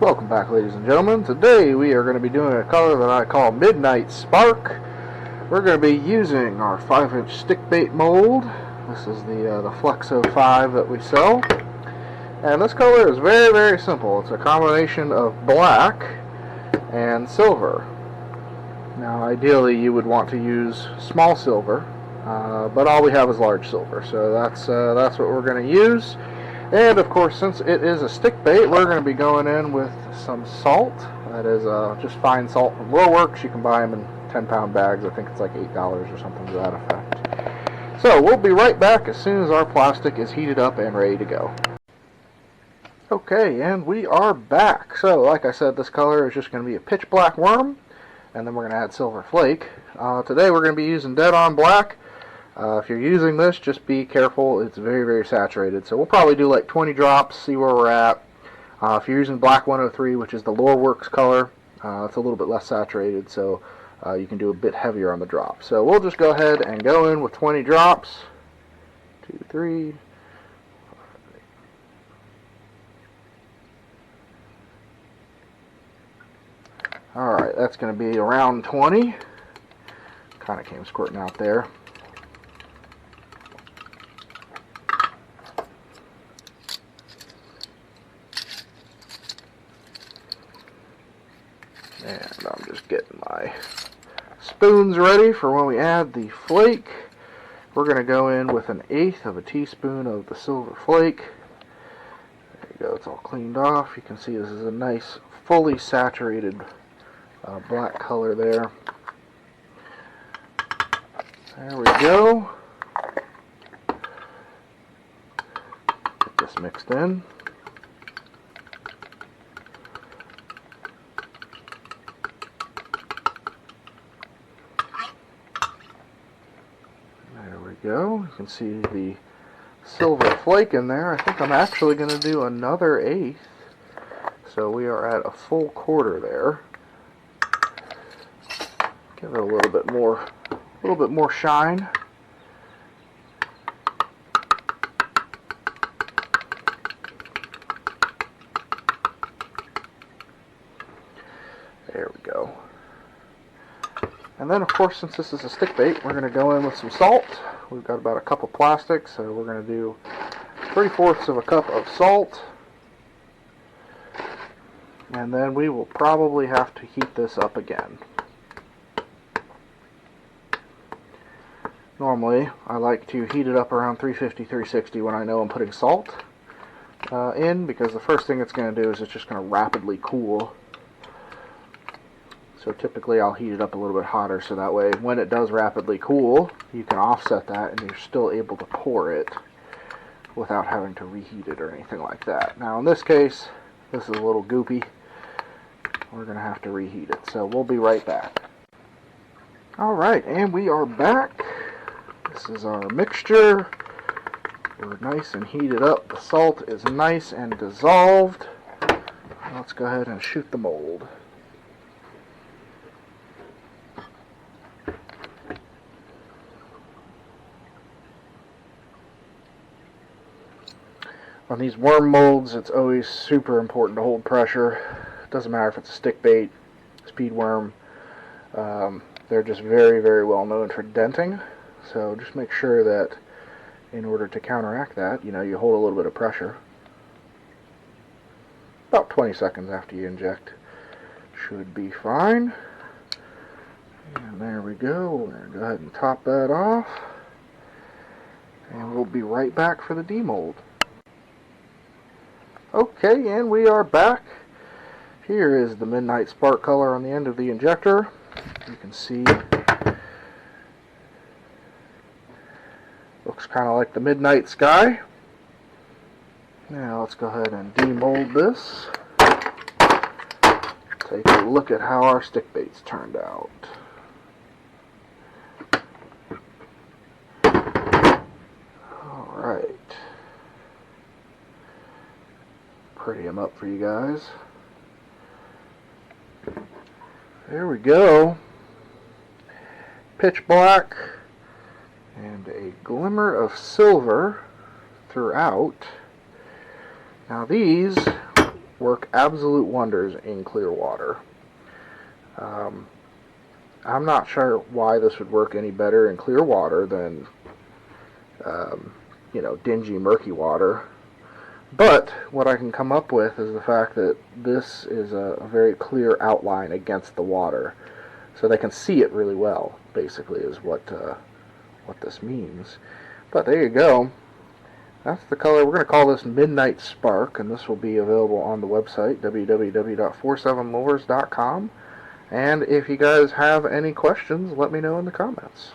Welcome back, ladies and gentlemen. Today we are going to be doing a color that I call Midnight Spark. We're going to be using our 5-inch stick bait mold. This is the Flexo-5 that we sell. And this color is very, very simple. It's a combination of black and silver. Now ideally you would want to use small silver, but all we have is large silver. So that's what we're going to use. And of course, since it is a stick bait, we're going to be going in with some salt. That is just fine salt from Luremaking. You can buy them in 10-pound bags. I think it's like $8 or something to that effect. So we'll be right back as soon as our plastic is heated up and ready to go. Okay, and we are back. So like I said, this color is just going to be a pitch black worm, and then we're going to add silver flake. Today we're going to be using dead on black. If you're using this, just be careful. It's very, very saturated. So we'll probably do like 20 drops, see where we're at. If you're using black 103, which is the Luremaking color, it's a little bit less saturated, so you can do a bit heavier on the drop. So we'll just go ahead and go in with 20 drops. 2, 3, 4. Alright, that's going to be around 20. Kind of came squirting out there. And I'm just getting my spoons ready for when we add the flake. We're going to go in with 1/8 of a teaspoon of the silver flake. There you go, it's all cleaned off. You can see this is a nice, fully saturated black color there. There we go. Get this mixed in. Go. You can see the silver flake in there. I think I'm actually going to do another 1/8. So we are at a full quarter there. Give it a little bit more shine. There we go. And then, of course, since this is a stick bait, we're going to go in with some salt. We've got about a cup of plastic, so we're going to do 3/4 of a cup of salt. And then we will probably have to heat this up again. Normally, I like to heat it up around 350, 360 when I know I'm putting salt in, because the first thing it's going to do is it's just going to rapidly cool. So typically I'll heat it up a little bit hotter, so that way when it does rapidly cool, you can offset that and you're still able to pour it without having to reheat it or anything like that. Now in this case, this is a little goopy. We're going to have to reheat it, so we'll be right back. Alright, and we are back. This is our mixture. We're nice and heated up. The salt is nice and dissolved. Let's go ahead and shoot the mold. On these worm molds, it's always super important to hold pressure. It doesn't matter if it's a stick bait, speed worm. They're just very, very well known for denting. So just make sure that in order to counteract that, you hold a little bit of pressure. About 20 seconds after you inject should be fine. And there we go. We're going to go ahead and top that off. And we'll be right back for the demold. Okay, and we are back. Here is the Midnight Spark color on the end of the injector. You can see looks kind of like the midnight sky. Now let's go ahead and demold this. Take a look at how our stick baits turned out. Alright. Pretty them up for you guys. There we go. Pitch black and a glimmer of silver throughout. Now these work absolute wonders in clear water. I'm not sure why this would work any better in clear water than, dingy, murky water. But what I can come up with is the fact that this is a very clear outline against the water, so they can see it really well. Basically, is what this means. But there you go. That's the color. We're going to call this Midnight Spark, and this will be available on the website www.47lures.com. And if you guys have any questions, let me know in the comments.